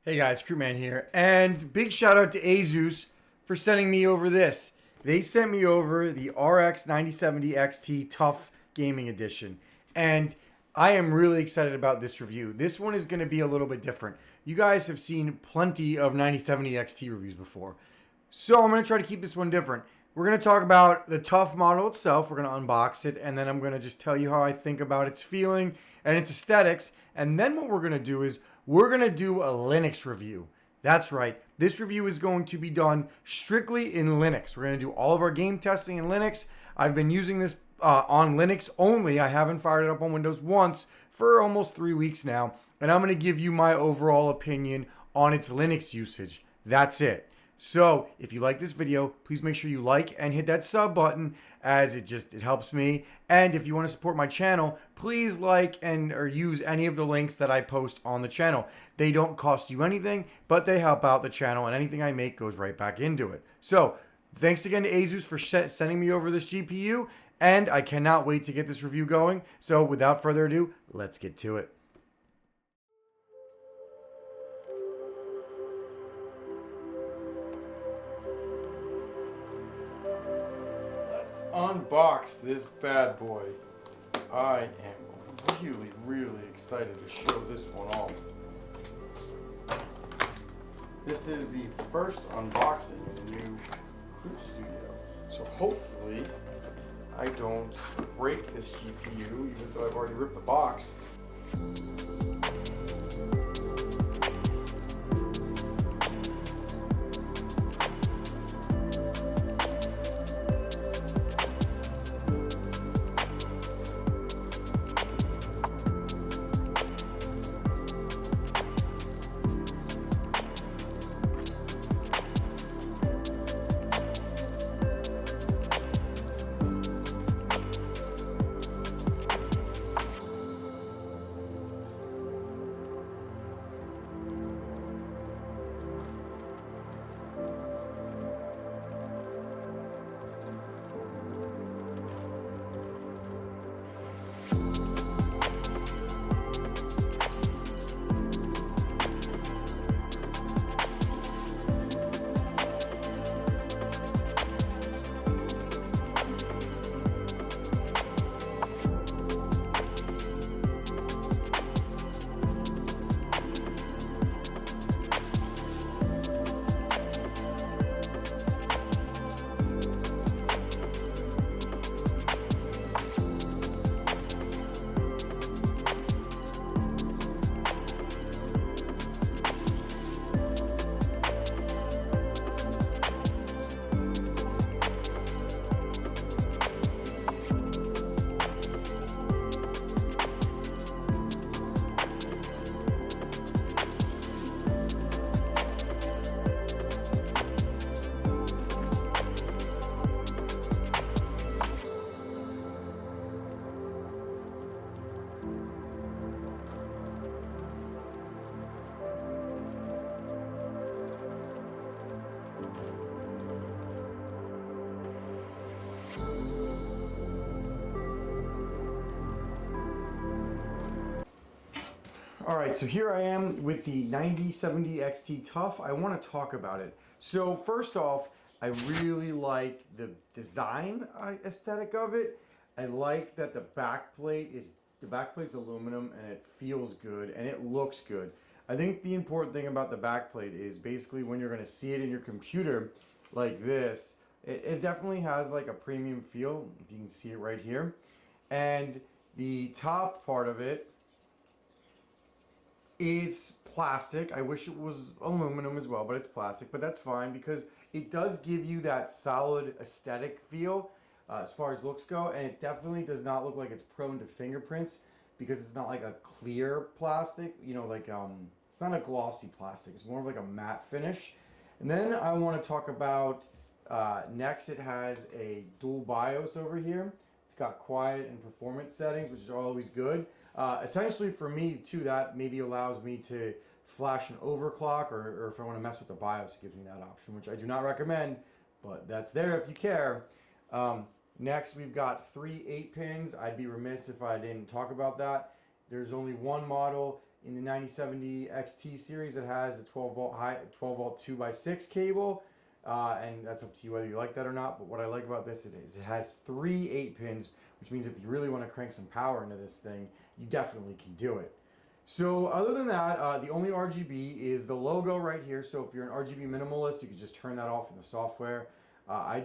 Hey guys, Crewman here, and big shout out to Asus for sending me over this. They sent me over the RX 9070 XT Tuf Gaming Edition, and I am really excited about this review. This one is going to be a little bit different. You guys have seen plenty of 9070 XT reviews before, so I'm going to try to keep this one different. We're going to talk about the Tuf model itself, we're going to unbox it, and then I'm going to just tell you how I think about its feeling and its aesthetics, and then what we're going to do is we're going to do a Linux review. That's right. This review is going to be done strictly in Linux. We're going to do all of our game testing in Linux. I've been using this on Linux only. I haven't fired it up on Windows once for almost 3 weeks now. And I'm going to give you my overall opinion on its Linux usage. That's it. So if you like this video, please make sure you like and hit that sub button, as it helps me. And if you want to support my channel, please like and or use any of the links that I post on the channel. They don't cost you anything, but they help out the channel, and anything I make goes right back into it. So thanks again to Asus for sending me over this GPU, and I cannot wait to get this review going. So without further ado, let's get to it. Let's unbox this bad boy. I am really excited to show this one off. This is the first unboxing of the new Crew Studio. So hopefully I don't break this GPU, even though I've already ripped the box. Alright, so here I am with the 9070 XT Tuf. I want to talk about it. So first off, I really like the design aesthetic of it. I like that the backplate's aluminum, and it feels good and it looks good. I think the important thing about the backplate is basically when you're going to see it in your computer like this, it definitely has like a premium feel, if you can see it right here. And the top part of it, it's plastic. I wish it was aluminum as well, but it's plastic. But that's fine because it does give you that solid aesthetic feel as far as looks go, and it definitely does not look like it's prone to fingerprints because it's not like a clear plastic. You know, like it's not a glossy plastic. It's more of like a matte finish. And then I want to talk about next. It has a dual BIOS over here. It's got quiet and performance settings, which is always good. Essentially for me too, that maybe allows me to flash an overclock, or if I want to mess with the BIOS, it gives me that option, which I do not recommend, but that's there if you care. Next, we've got 3 8-pins. I'd be remiss if I didn't talk about that. There's only one model. in the 9070 XT series, it has a 12 volt 2x6 cable. And that's up to you whether you like that or not. But what I like about this is it has 3 8-pins, which means if you really want to crank some power into this thing, you definitely can do it. So other than that, the only RGB is the logo right here. So if you're an RGB minimalist, you can just turn that off in the software. I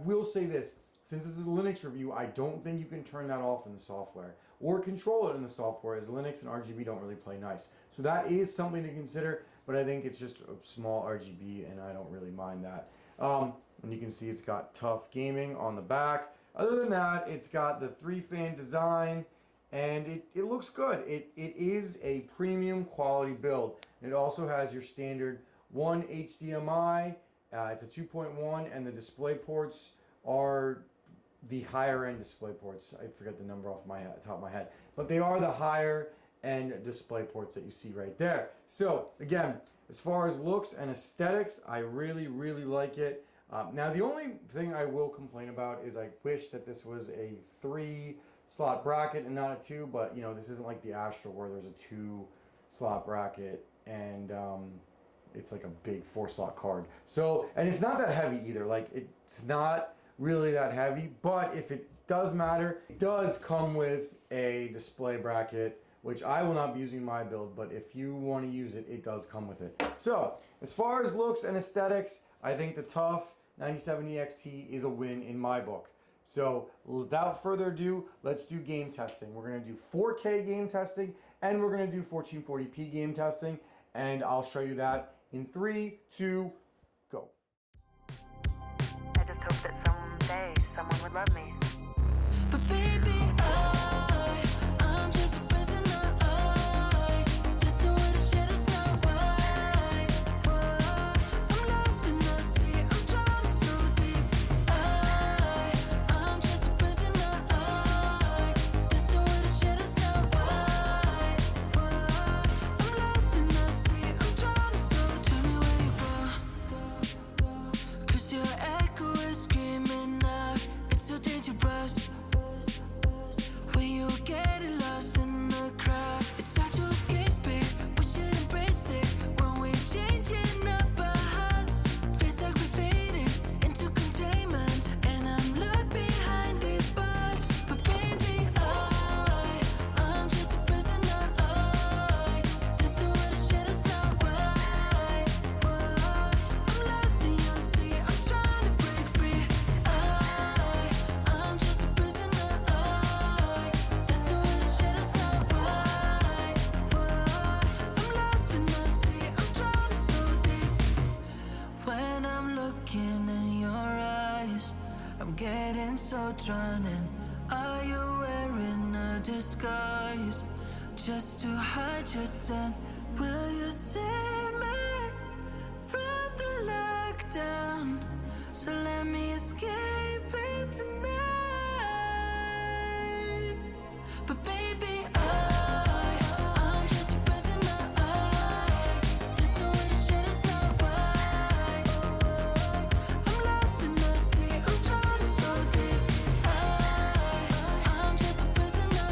will say this, since this is a Linux review, I don't think you can turn that off in the software or control it in the software, as Linux and RGB don't really play nice. So that is something to consider, but I think it's just a small RGB and I don't really mind that. And you can see it's got Tuf Gaming on the back. Other than that, it's got the 3-fan design and it looks good. It is a premium quality build. It also has your standard 1 HDMI, it's a 2.1, and the display ports are the higher end display ports. I forget the number off my top of my head, but they are the higher end display ports that you see right there. So again, as far as looks and aesthetics, I really like it. Now the only thing I will complain about is I wish that this was a 3-slot bracket and not a 2, but you know, this isn't like the Astro where there's a 2-slot bracket and it's like a big 4-slot card. So, and it's not that heavy either. Like, it's not really that heavy, but if it does matter, it does come with a display bracket, which I will not be using in my build, but if you want to use it, it does come with it. So, as far as looks and aesthetics, I think the Tuf 9070 XT is a win in my book. So, without further ado, let's do game testing. We're going to do 4K game testing, and we're going to do 1440p game testing, and I'll show you that in 3, 2, go. I just hope that someday someone would love me. But baby, I'm just a prisoner. This is what the shit is not right. I'm lost in the sea, I'm drowning so deep. I'm just a prisoner. This is what the shit is not right. I'm lost in the sea, I'm drowning, so tell me where you go. 'Cause your echo is screaming out, it's so dangerous. When you get lost in the crowd, it's hard to escape it. We should embrace it. When we're changing up our hearts, feels like we're fading into containment. And I'm locked behind these bars. But baby, I'm just a prisoner. This is what the shit is not right. I'm lost in your sea, I'm trying to break free. I'm just a prisoner. This is what the shit is not right. I'm lost in the sea, I'm drowning so deep. When I'm looking in your eyes, I'm getting so drawn in. Are you wearing a disguise just to hide your sin? Will you save me from the lockdown? So let me escape it tonight. But baby, I'm just a prisoner. This is what the shit is not right. I'm lost in the sea, I'm drowning so deep. I'm just a prisoner.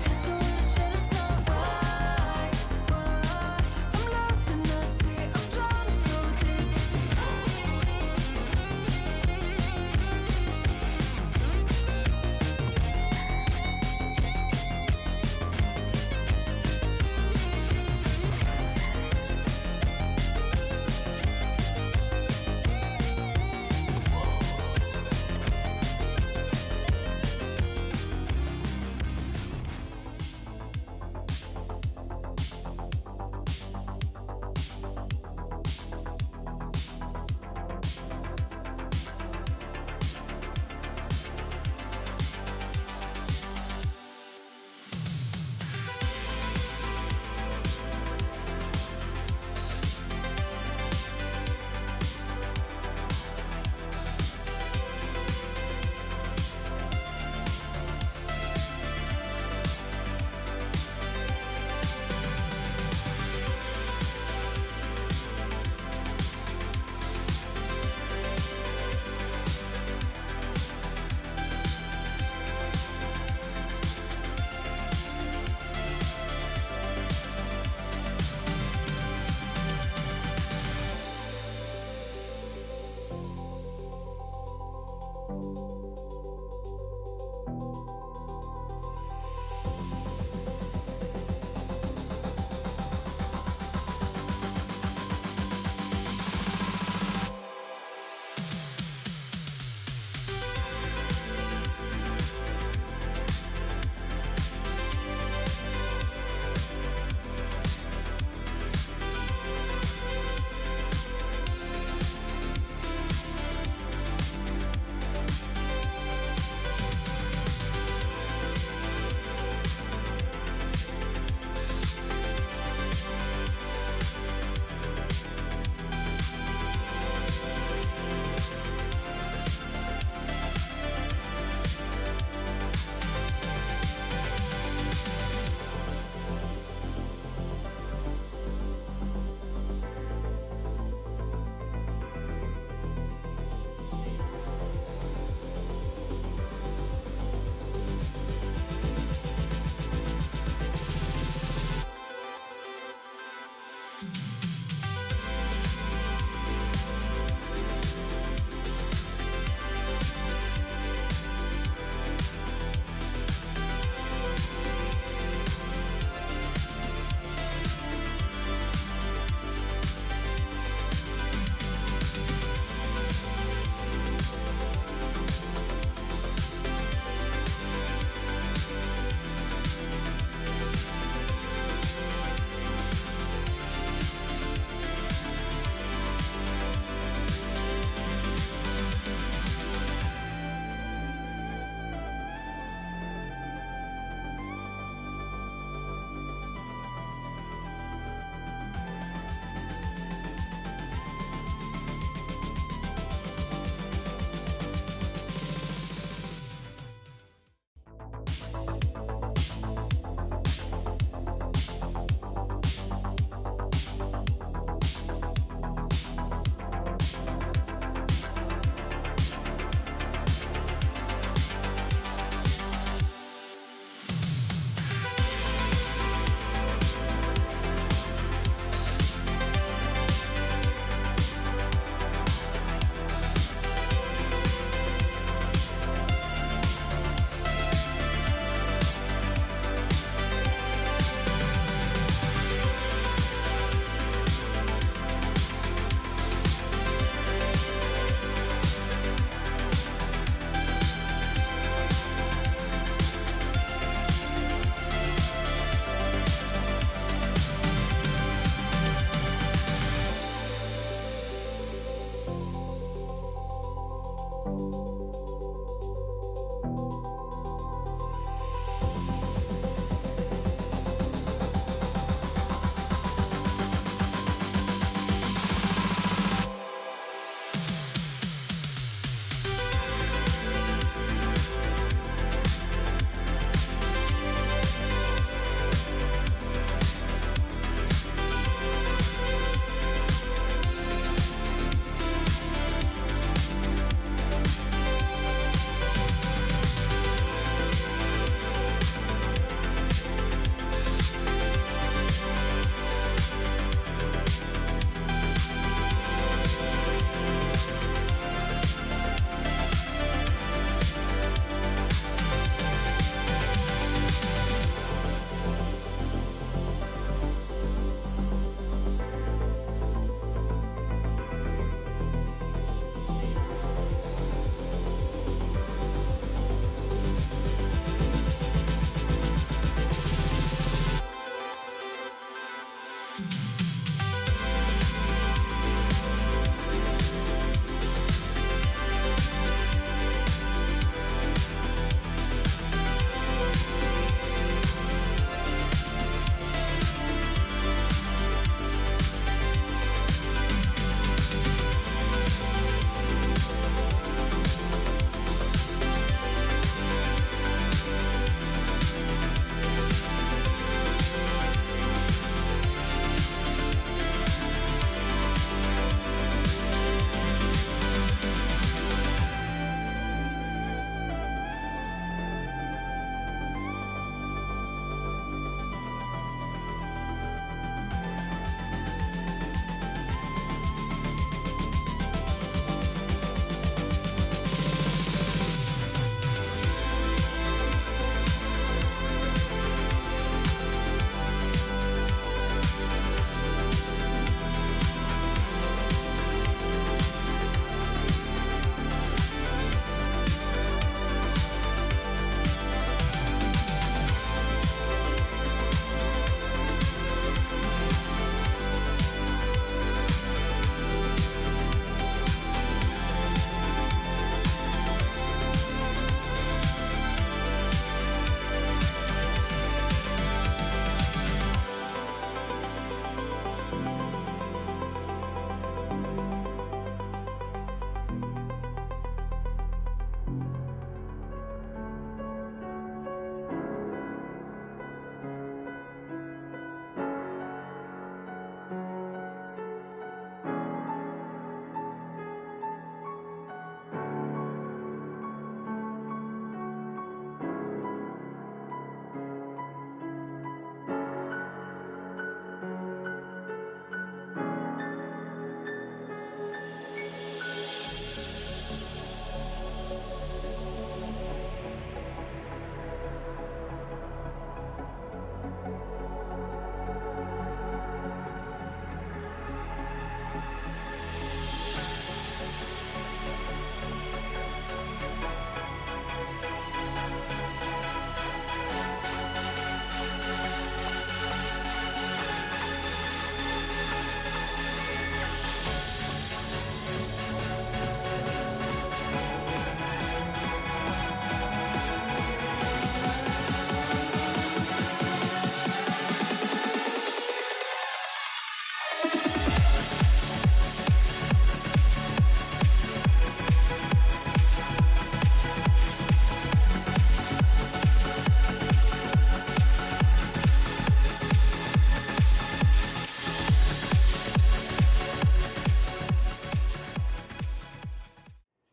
This is what the shit is not right.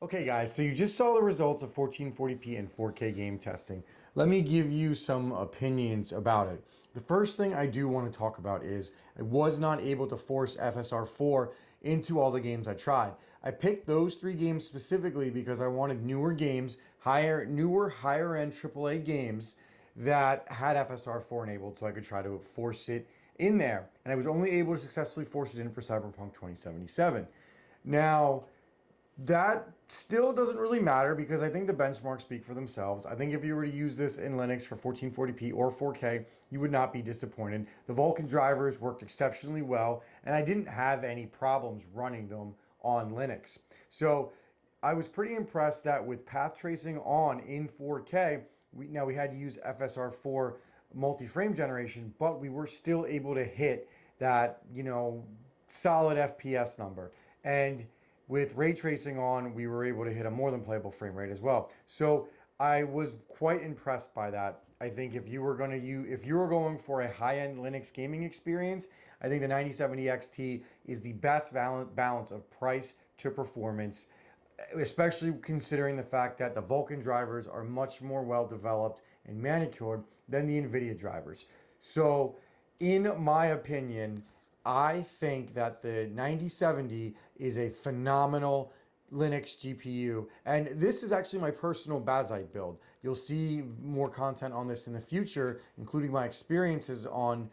Okay guys, so you just saw the results of 1440p and 4K game testing. Let me give you some opinions about it. The first thing I do want to talk about is I was not able to force FSR4 into all the games I tried. I picked those 3 games specifically because I wanted newer games, higher end AAA games that had FSR4 enabled so I could try to force it in there. And I was only able to successfully force it in for Cyberpunk 2077. Now, that still doesn't really matter because I think the benchmarks speak for themselves. I think if you were to use this in Linux for 1440p or 4K, you would not be disappointed. The Vulkan drivers worked exceptionally well, and I didn't have any problems running them on Linux. So I was pretty impressed that with path tracing on in 4K, we had to use FSR4 multi-frame generation, but we were still able to hit that, solid FPS number. And with ray tracing on, we were able to hit a more than playable frame rate as well. So I was quite impressed by that. I think if you were going for a high-end Linux gaming experience, I think the 9070 XT is the best balance of price to performance, especially considering the fact that the Vulkan drivers are much more well developed and manicured than the NVIDIA drivers. So in my opinion, I think that the 9070 is a phenomenal Linux GPU, and this is actually my personal Bazite build. You'll see more content on this in the future, including my experiences on,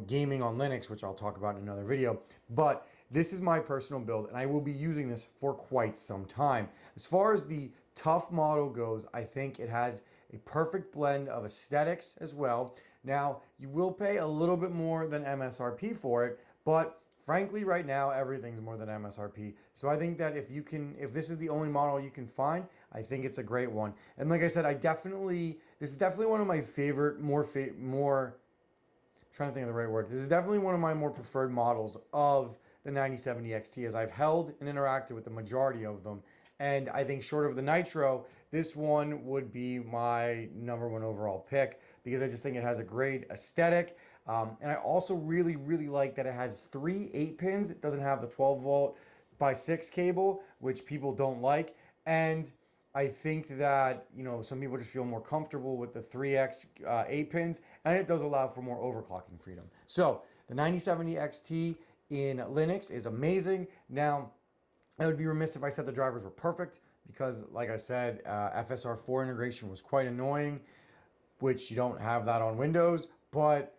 gaming on Linux, which I'll talk about in another video. But this is my personal build, and I will be using this for quite some time. As far as the Tuf model goes, I think it has a perfect blend of aesthetics as well. Now, you will pay a little bit more than MSRP for it, but frankly, right now, everything's more than MSRP. So I think that if this is the only model you can find, I think it's a great one. And like I said, this is definitely one of my favorite, trying to think of the right word. This is definitely one of my more preferred models of the 9070 XT, as I've held and interacted with the majority of them. And I think short of the Nitro, this one would be my #1 overall pick because I just think it has a great aesthetic. And I also really, really like that it has 3 8-pins. It doesn't have the 12 volt by 6 cable, which people don't like. And I think that, some people just feel more comfortable with the 3X 8 pins, and it does allow for more overclocking freedom. So the 9070 XT in Linux is amazing. Now, I would be remiss if I said the drivers were perfect because, like I said, FSR4 integration was quite annoying, which you don't have that on Windows. But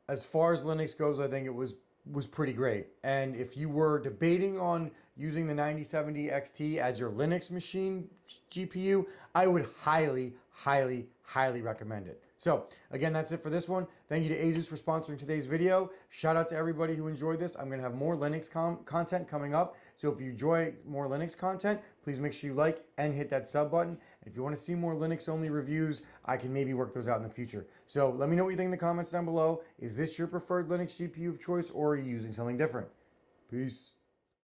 as far as Linux goes, I think it was pretty great. And if you were debating on using the 9070 XT as your Linux machine GPU, I would highly, highly, highly recommend it. So again, that's it for this one. Thank you to Asus for sponsoring today's video. Shout out to everybody who enjoyed this. I'm going to have more Linux content coming up. So if you enjoy more Linux content, please make sure you like and hit that sub button. And if you want to see more Linux only reviews, I can maybe work those out in the future. So let me know what you think in the comments down below. Is this your preferred Linux GPU of choice, or are you using something different? Peace.